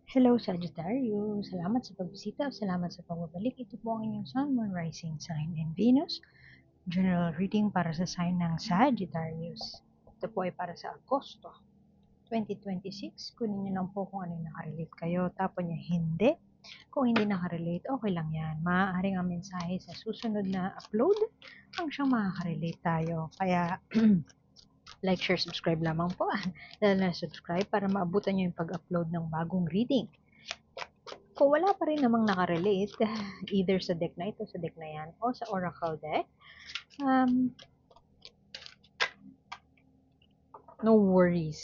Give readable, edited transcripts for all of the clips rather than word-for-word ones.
Hello, Sagittarius. Salamat sa pagbisita o salamat sa pagbabalik. Ito po ang inyong Sun, Moon, Rising Sign, and Venus. General reading para sa sign ng Sagittarius. Ito po ay para sa Agosto 2026. Kunin niyo lang po kung ano yung nakarelate kayo. Tapon niyo hindi. Kung hindi nakarelate, okay lang yan. Maaaring ang mensahe sa susunod na upload ang siyang makaka-relate tayo. Kaya like, share, subscribe lamang po. Dahil na subscribe para maabutan niyo yung pag-upload ng bagong reading. Kung wala pa rin namang nakarelate, either sa deck na ito, sa deck na yan, o sa Oracle deck, um, no worries.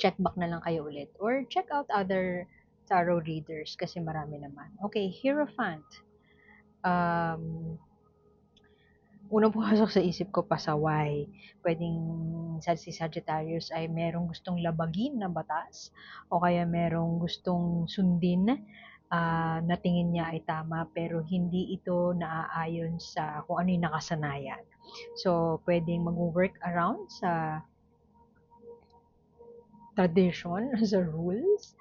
Check back na lang kayo ulit. Or check out other tarot readers kasi marami naman. Okay, Hierophant. Um, Unang pumasok sa isip ko, pasaway. Pwedeng si Sagittarius ay merong gustong labagin na batas o kaya merong gustong sundin na tingin niya ay tama pero hindi ito naaayon sa kung ano yung nakasanayan. So, pwedeng mag-work around sa tradition, sa rules.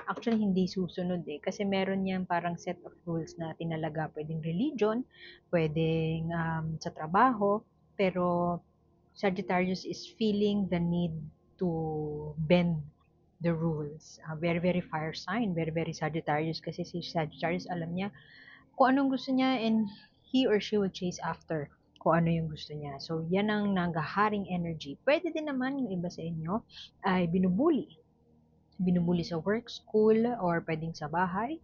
Actually, hindi susunod eh. Kasi meron niyang parang set of rules na tinalaga. Pwedeng religion, pwedeng sa trabaho, pero Sagittarius is feeling the need to bend the rules. Very, very fire sign. Very, very Sagittarius. Kasi si Sagittarius, alam niya kung anong gusto niya and he or she will chase after kung ano yung gusto niya. So, yan ang nanggaharing energy. Pwede din naman yung iba sa inyo ay binubuli. Binubuli sa work, school, or pwedeng sa bahay.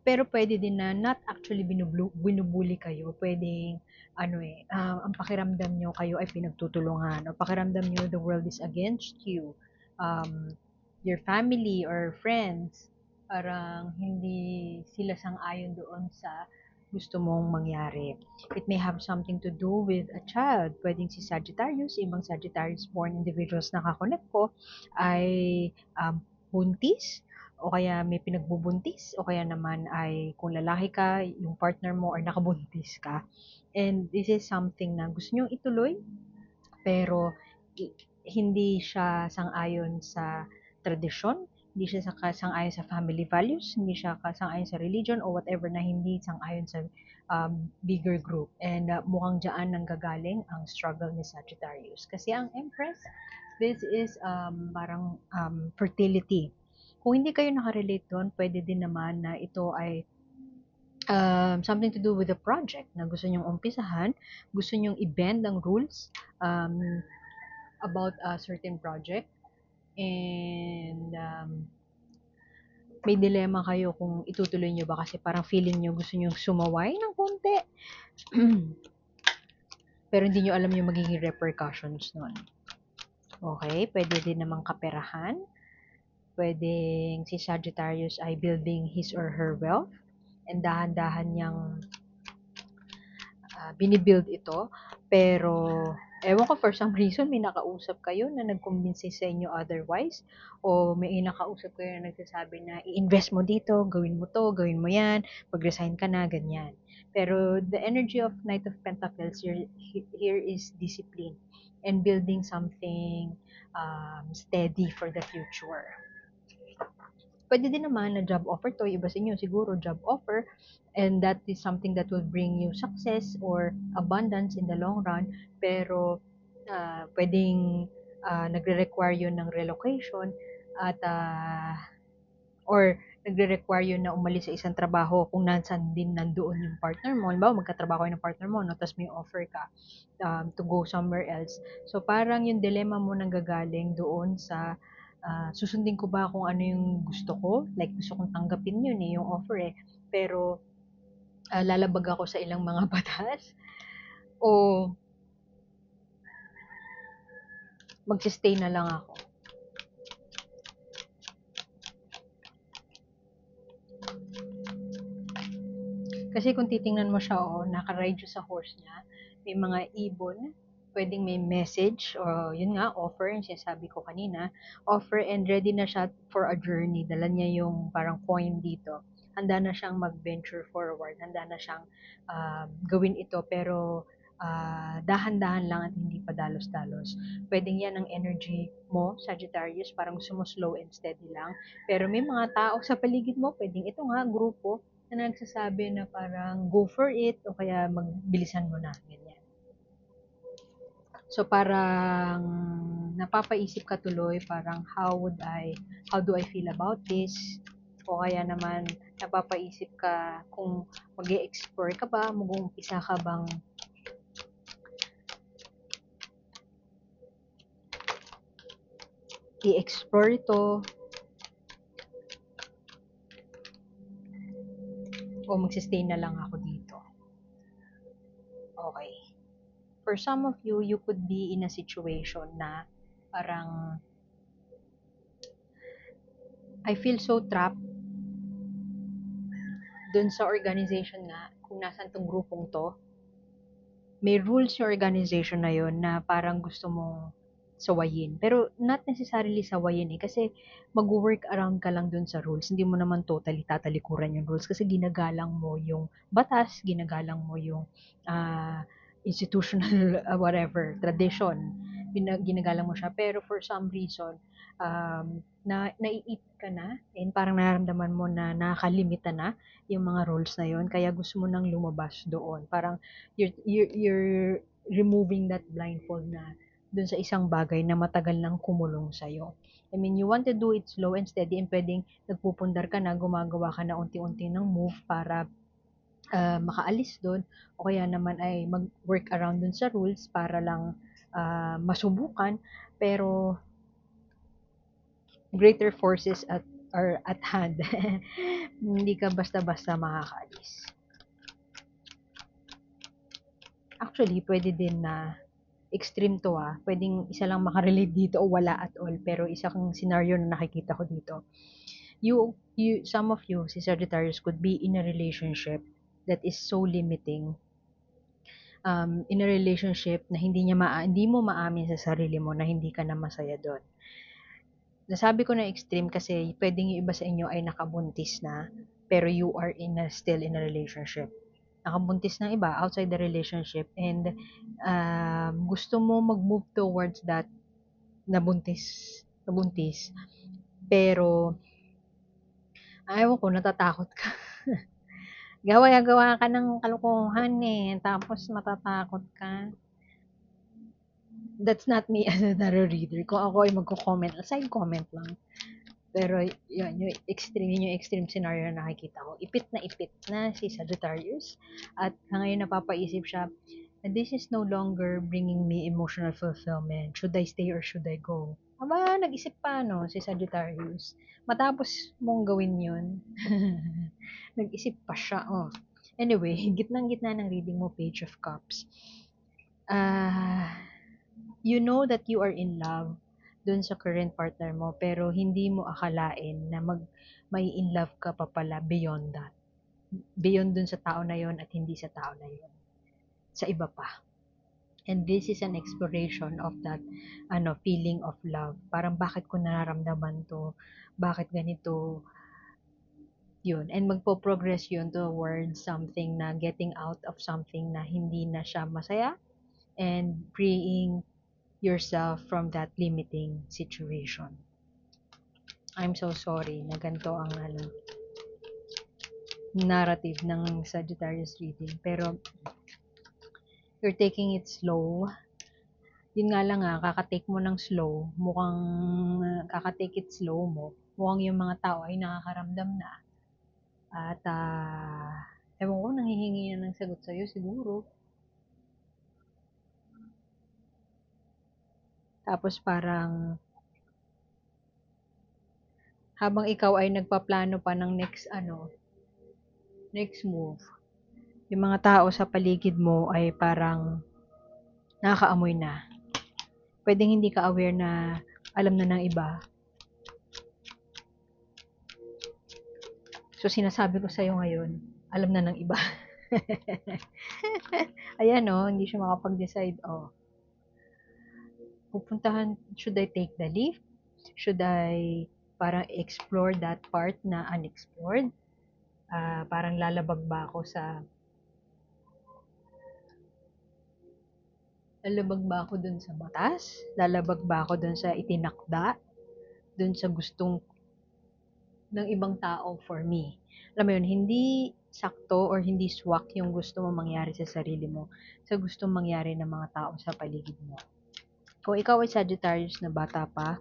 Pero pwede din na not actually binubuli kayo. Pwedeng, ang pakiramdam nyo kayo ay pinagtutulungan. O pakiramdam nyo the world is against you. Um, your family or friends, parang hindi sila sang-ayon doon sa gusto mong mangyari. It may have something to do with a child. Pwedeng si Sagittarius, ibang Sagittarius born individuals na kakonect ko, ay buntis, o kaya may pinagbubuntis, o kaya naman ay kung lalaki ka, yung partner mo or nakabuntis ka. And this is something na gusto nyo ituloy, pero hindi siya sang-ayon sa tradisyon, hindi siya sang-ayon sa family values, hindi siya sang-ayon sa religion o whatever na hindi sang-ayon sa bigger group. And mukhang dyan nang gagaling ang struggle ni Sagittarius. Kasi ang Empress, this is parang fertility. Kung hindi kayo nakarelate doon, pwede din naman na ito ay something to do with the project na gusto nyong umpisahan, gusto nyong i-bend ang rules about a certain project, and may dilemma kayo kung itutuloy nyo ba kasi parang feeling nyo gusto nyo sumaway ng konti. Pero hindi nyo alam yung magiging repercussions nun. Okay, pwede din namang kaperahan. Pwedeng si Sagittarius ay building his or her wealth and dahan-dahan niyang binibuild ito. Pero ewan ko, for some reason may nakausap kayo na nagkumbinsi sa inyo otherwise, o may nakausap kayo na nagsasabi na i-invest mo dito, gawin mo to, gawin mo yan, mag-resign ka na, ganyan. Pero the energy of Knight of Pentacles here is discipline and building something steady for the future. Pwede din naman na job offer to, iba sa inyo siguro job offer, and that is something that will bring you success or abundance in the long run, pero pwedeng nagre-require yun ng relocation at or nagre-require yun na umalis sa isang trabaho kung nansan din nandoon yung partner mo. Halimbawa, magkatrabaho kayo ng partner mo, no? Tapos may offer ka to go somewhere else. So, parang yung dilemma mo nanggagaling doon sa susundin ko ba kung ano yung gusto ko? Like, gusto kong tanggapin yun eh, yung offer eh. Pero, lalabag ako sa ilang mga batas? O, magsistay na lang ako? Kasi kung titingnan mo siya, naka-ride siya sa horse niya, may mga ibon, pwedeng may message, o yun nga, offer, yung sinasabi ko kanina, offer and ready na siya for a journey. Dala niya yung parang coin dito. Handa na siyang mag-venture forward, handa na siyang gawin ito, pero dahan-dahan lang at hindi pa dalos-dalos. Pwedeng yan ang energy mo, Sagittarius, parang gusto mo slow and steady lang. Pero may mga tao sa paligid mo, pwedeng ito nga, grupo, na nagsasabi na parang go for it o kaya magbilisan mo na, ganyan. So parang napapaisip ka tuloy parang how do I feel about this? O kaya naman napapaisip ka kung mag-e-explore ka ba, mag-uumpisa ka bang i-explore ito o magsistay na lang ako dito. Okay. For some of you, you could be in a situation na parang I feel so trapped dun sa organization nga kung nasan tong grupong to. May rules yung organization na yon na parang gusto mong sawayin. Pero not necessarily sawayin eh. Kasi mag-work around ka lang dun sa rules. Hindi mo naman totally tatalikuran yung rules. Kasi ginagalang mo yung batas, ginagalang mo yung institutional whatever, tradition. Ginagalang mo siya. Pero for some reason, naiipit ka na and parang nararamdaman mo na nakalimita na yung mga rules na yon. Kaya gusto mo nang lumabas doon. Parang you're removing that blindfold na dun sa isang bagay na matagal nang kumulong sa'yo. I mean, you want to do it slow and steady and pwedeng nagpupundar ka na, gumagawa ka na unti-unti ng move para makaalis doon o kaya naman ay mag-work around dun sa rules para lang masubukan pero greater forces are at hand. Hindi ka basta-basta makakaalis. Actually, pwede din na extreme to pwedeng isa lang makarelate dito o wala at all, pero isa kang scenario na nakikita ko dito. Some of you, si Sagittarius, could be in a relationship that is so limiting. In a relationship na hindi mo maamin sa sarili mo na hindi ka na masaya doon. Nasabi ko na extreme kasi pwedeng yung iba sa inyo ay nakabuntis na, pero you are still in a relationship. Nakabuntis ng iba outside the relationship and gusto mo mag-move towards that nabuntis pero ayaw ko natatakot ka. Gawa ka ng kalokohan tapos matatakot ka. That's not me as a tarot reader. Kung ako ay magko-comment, side comment lang. Pero yun, yung extreme scenario na nakikita ko. Ipit na si Sagittarius. At ngayon napapaisip siya, this is no longer bringing me emotional fulfillment. Should I stay or should I go? Aba, nag-isip pa si Sagittarius. Matapos mong gawin yun, nag-isip pa siya. Anyway, gitnang-gitna ng reading mo, Page of Cups. You know that you are in love dun sa current partner mo, pero hindi mo akalain na may in love ka pa pala beyond that. Beyond dun sa tao na yon at hindi sa tao na yon. Sa iba pa. And this is an exploration of that feeling of love. Parang bakit ko nararamdaman to? Bakit ganito? Yun. And magpo-progress yun towards something na getting out of something na hindi na siya masaya and freeing yourself from that limiting situation. I'm so sorry na ganito ang narrative ng Sagittarius reading. Pero you're taking it slow. Yun nga lang kakatake mo ng slow, mukhang kakatake it slow mo, mukhang yung mga tao ay nakakaramdam na. At, ewan ko, nanghihingi na ng sagot sa'yo siguro. Tapos parang, habang ikaw ay nagpaplano pa ng next move, yung mga tao sa paligid mo ay parang nakakaamoy na. Pwedeng hindi ka aware na alam na ng iba. So, sinasabi ko sa'yo ngayon, alam na ng iba. Ayan hindi siya makapag-decide. Pupuntahan, should I take the leap? Should I parang explore that part na unexplored? Parang lalabag ba ako sa Lalabag ba ako dun sa batas? Lalabag ba ako dun sa itinakda? Dun sa gustong ng ibang tao for me? Alam mo yun, hindi sakto or hindi swak yung gusto mo mangyari sa sarili mo sa gustong mangyari ng mga tao sa paligid mo. Kung ikaw ay Sagittarius na bata pa,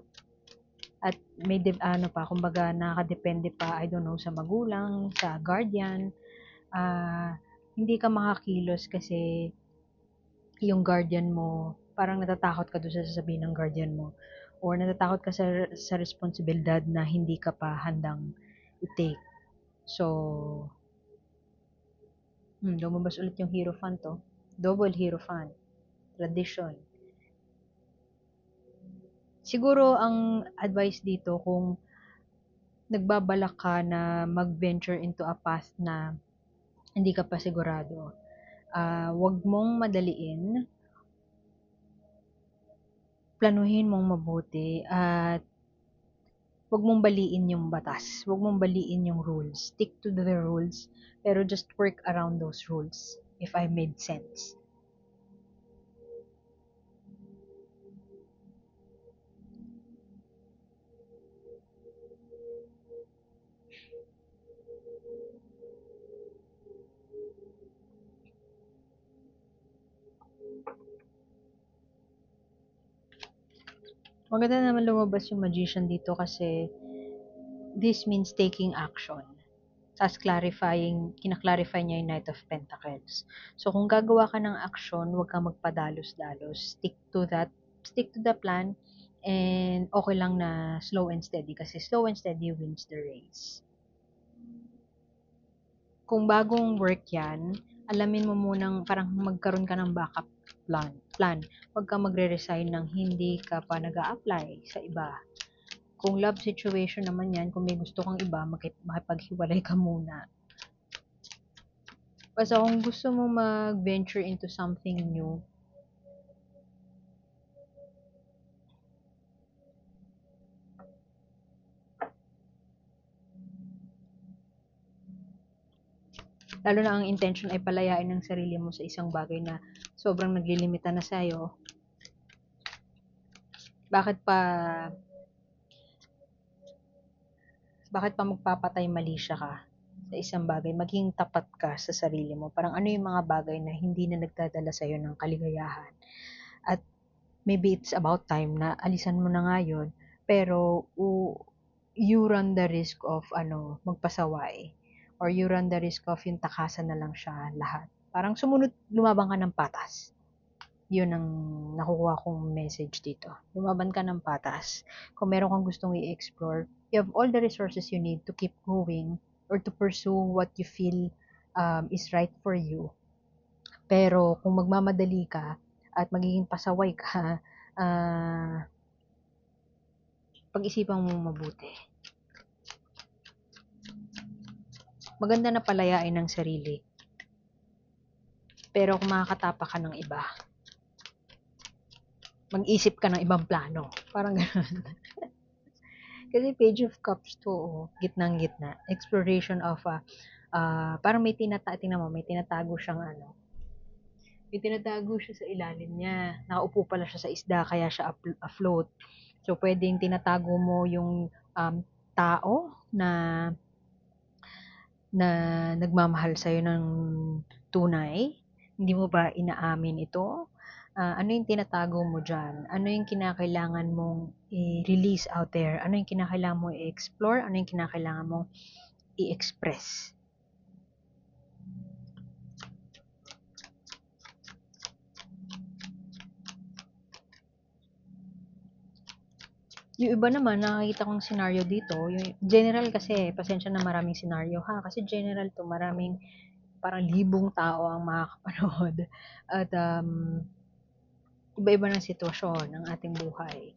at may ano pa, kumbaga nakakadepende pa, I don't know, sa magulang, sa guardian, ah, hindi ka makakilos kasi yung guardian mo, parang natatakot ka doon sa sasabihin ng guardian mo, or natatakot ka sa responsibilidad na hindi ka pa handang i-take. So, lumabas ulit yung Hierophant to. Double Hierophant. Tradition. Siguro ang advice dito kung nagbabalak ka na mag-venture into a path na hindi ka pa sigurado, wag mong madaliin, planuhin mong mabuti, at wag mong baliin yung batas, wag mong baliin yung rules. Stick to the rules, pero just work around those rules, if I made sense. Maganda naman lumabas yung Magician dito kasi this means taking action. Tapos kinaklarify niya yung Knight of Pentacles. So, kung gagawa ka ng action, huwag kang magpadalos-dalos. Stick to the plan, and okay lang na slow and steady kasi slow and steady wins the race. Kung bagong work yan, alamin mo munang parang magkaroon ka ng backup plan. Huwag kang magre-resign ng hindi ka pa nag-a-apply sa iba. Kung love situation naman yan, kung may gusto kang iba, makipaghiwalay ka muna. Basta kung gusto mo mag-venture into something new, lalo na ang intention ay palayain ng sarili mo sa isang bagay na sobrang naglilimita na sa'yo, bakit pa magpapatay malisya ka sa isang bagay? Maging tapat ka sa sarili mo. Parang ano yung mga bagay na hindi na nagdadala sa'yo ng kaligayahan. At maybe it's about time na alisan mo na nga yun, pero you run the risk of magpasaway, or you run the risk of yung takasan na lang siya lahat. Parang lumabang ka ng patas. Yun ang nakukuha kong message dito. Lumaban ka ng patas. Kung meron kang gustong i-explore, you have all the resources you need to keep going or to pursue what you feel is right for you. Pero kung magmamadali ka at magiging pasaway ka, pag-isipan mo mabuti. Maganda na palayain ng sarili. Pero kung makakatapa ka ng iba, mag-isip ka ng ibang plano. Parang gano'n. Kasi Page of Cups to, gitnang-gitna. Exploration of, parang may tinatago siyang may tinatago siya sa ilalim niya. Nakaupo pala siya sa isda, kaya siya afloat. So, pwedeng tinatago mo yung tao na nagmamahal sa'yo ng tunay. Hindi mo ba inaamin ito? Ano yung tinatago mo dyan? Ano yung kinakailangan mong i-release out there? Ano yung kinakailangan mong i-explore? Ano yung kinakailangan mong i-express? Yung iba naman, nakakita kong scenario dito, yung general kasi, pasensya na maraming scenario ha, kasi general to, maraming, parang libong tao ang makakapanood. At iba-iba ng sitwasyon ng ating buhay.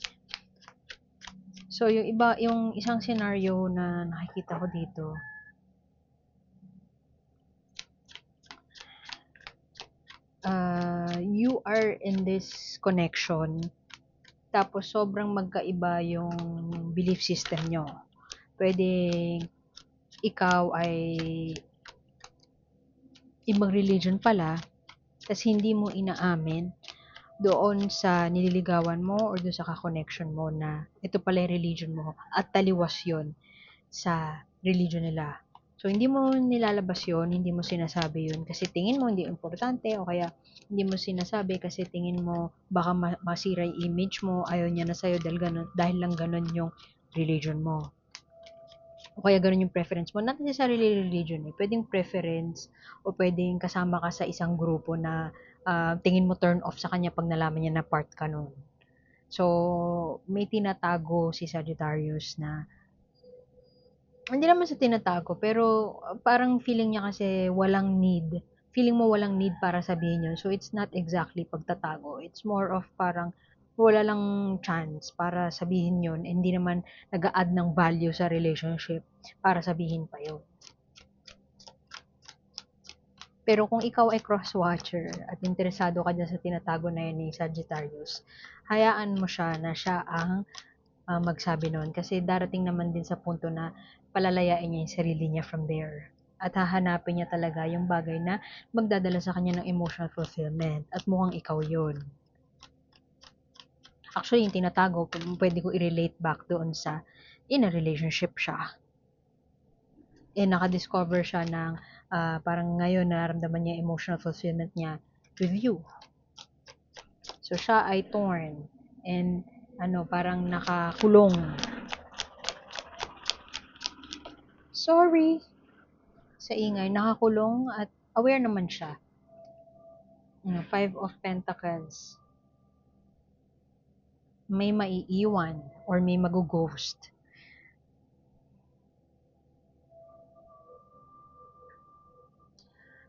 So, yung isang scenario na nakikita ko dito, you are in this connection, tapos sobrang magkaiba yung belief system nyo. Pwedeng ikaw ay ibang religion pala, tas hindi mo inaamin, doon sa nililigawan mo or doon sa ka-connection mo na ito pala yung religion mo at taliwas yon sa religion nila. So, hindi mo nilalabas yon, hindi mo sinasabi yun kasi tingin mo hindi importante o kaya hindi mo sinasabi kasi tingin mo baka masira yung image mo, ayaw niya na sa'yo dahil lang ganun yung religion mo. O kaya ganun yung preference mo. Not necessarily religion eh. Pwedeng preference o pwedeng kasama ka sa isang grupo na tingin mo turn off sa kanya pag nalaman niya na part ka nun. So, may tinatago si Sagittarius na hindi naman sa tinatago, pero parang feeling niya kasi walang need. Feeling mo walang need para sabihin yun. So, it's not exactly pagtatago. It's more of parang wala lang chance para sabihin yun. Hindi naman nag-a-add ng value sa relationship para sabihin pa yun. Pero kung ikaw ay cross-watcher at interesado ka dyan sa tinatago na yun ni Sagittarius, hayaan mo siya na siya ang magsabi nun. Kasi darating naman din sa punto na palalayain niya yung sarili niya from there. At hahanapin niya talaga yung bagay na magdadala sa kanya ng emotional fulfillment. At mukhang ikaw yun. Actually, yung tinatago, pwede ko i-relate back doon sa in a relationship siya. Nakadiscover siya ng parang ngayon nararamdaman niya emotional fulfillment niya with you. So, siya ay torn and parang nakakulong. Sorry sa ingay, nakakulong at aware naman siya. Five of Pentacles. May maiiwan or may mag-ghost.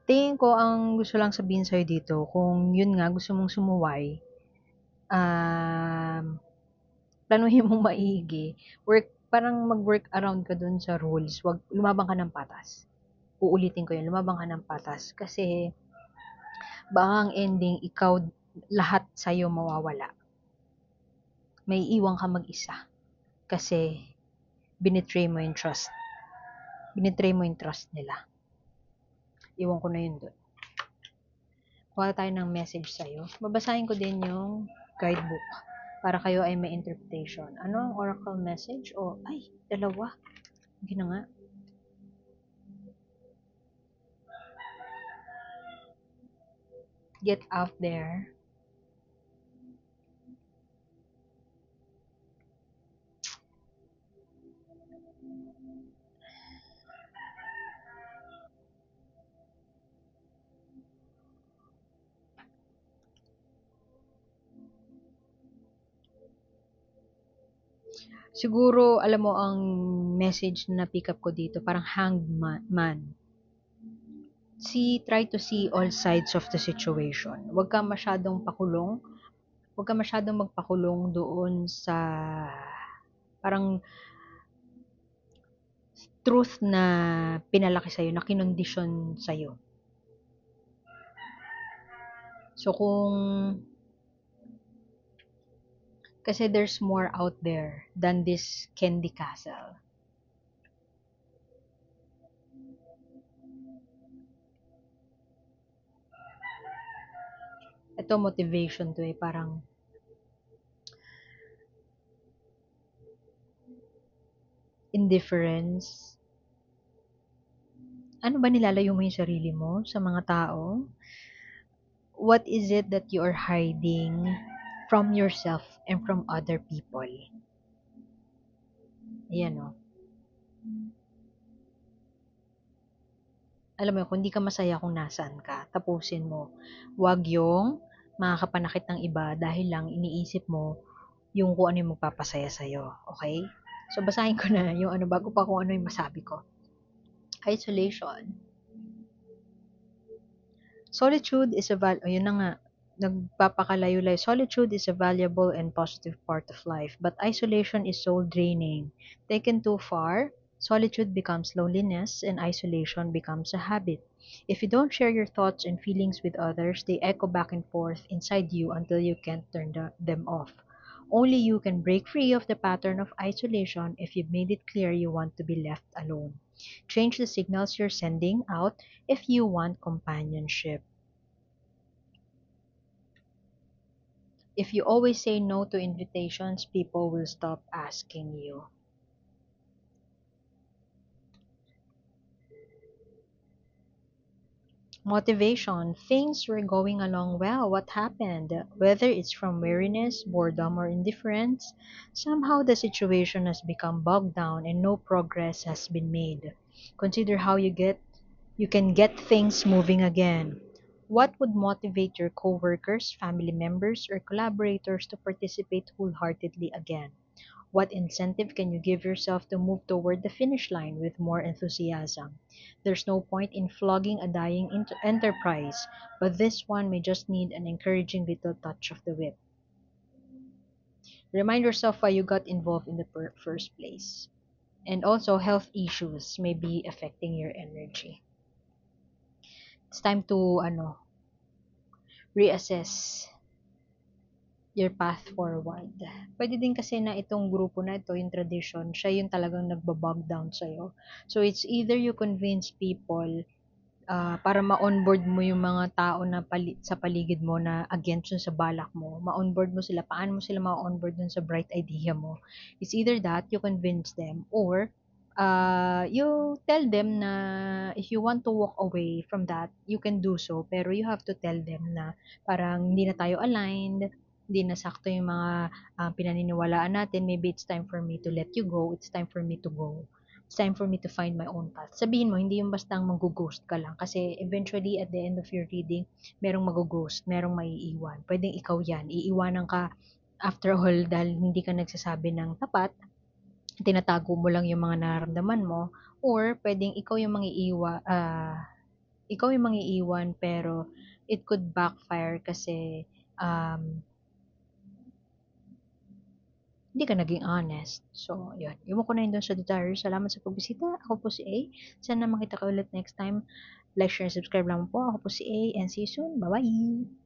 Tingin ko ang gusto lang sabihin sa'yo dito, kung yun nga gusto mong sumuway, planuhin mong maigi, parang mag-work around ka dun sa rules, wag lumabang ka ng patas. Uulitin ko yun, lumabang ka ng patas. Kasi, baka ang ending, ikaw, lahat sa'yo mawawala. May iwan ka mag-isa. Kasi, binitray mo yung trust. Binitray mo yung trust nila. Iwan ko na yun dun. Kuha tayo ng message sa'yo. Babasahin ko din yung guidebook para kayo ay may interpretation. Ano ang oracle message? Ay, dalawa. Hindi na nga. Get out there. Siguro, alam mo, ang message na pick up ko dito, parang hanged man. Try to see all sides of the situation. Huwag ka masyadong pakulong. Huwag ka masyadong magpakulong doon sa parang truth na pinalaki sa'yo, na kinondisyon sa'yo. So, kasi there's more out there than this candy castle. Ito motivation to parang indifference. Ano ba nilalayo mo yung sarili mo sa mga tao? What is it that you are hiding from yourself and from other people? Ayan o. Alam mo, kung di ka masaya kung nasaan ka, tapusin mo. Huwag yung makakapanakit ng iba dahil lang iniisip mo yung kung ano yung magpapasaya sa'yo. Okay? So, basahin ko na yung bago pa kung ano yung masabi ko. Isolation. Solitude is yun na nga, nagpapakalayo-layo. Solitude is a valuable and positive part of life, but isolation is soul draining. Taken too far, solitude becomes loneliness and isolation becomes a habit. If you don't share your thoughts and feelings with others, they echo back and forth inside you until you can't turn them off. Only you can break free of the pattern of isolation if you've made it clear you want to be left alone. Change the signals you're sending out if you want companionship. If you always say no to invitations, people will stop asking you. Motivation. Things were going along well. What happened? Whether it's from weariness, boredom, or indifference, somehow the situation has become bogged down and no progress has been made. Consider how you can get things moving again. What would motivate your coworkers, family members, or collaborators to participate wholeheartedly again? What incentive can you give yourself to move toward the finish line with more enthusiasm? There's no point in flogging a dying enterprise, but this one may just need an encouraging little touch of the whip. Remind yourself why you got involved in the first place. And also, health issues may be affecting your energy. It's time to reassess your path forward. Pwede din kasi na itong grupo na ito, yung tradition, siya yung talagang nagbabog down sa'yo. So, it's either you convince people para ma-onboard mo yung mga tao na sa paligid mo na against yun sa balak mo. Ma-onboard mo sila. Paano mo sila ma-onboard dun sa bright idea mo? It's either that, you convince them, or you tell them na if you want to walk away from that, you can do so. Pero you have to tell them na parang hindi na tayo aligned, hindi na sakto yung mga pinaniniwalaan natin. Maybe it's time for me to let you go. It's time for me to go. It's time for me to find my own path. Sabihin mo, hindi yung bastang mag-ghost ka lang. Kasi eventually, at the end of your reading, merong mag-ghost, merong maiiwan. Pwedeng ikaw yan. Iiwanan ka after all dahil hindi ka nagsasabi ng tapat, tinatago mo lang yung mga nararamdaman mo, or pwedeng ikaw yung mangiiwan pero it could backfire kasi hindi ka naging honest. So, yun. Iwan ko na yun doon sa diary. Salamat sa pagbisita. Ako po si A. Sana makita ka ulit next time. Like, share, and subscribe lang po. Ako po si A and see you soon. Bye-bye!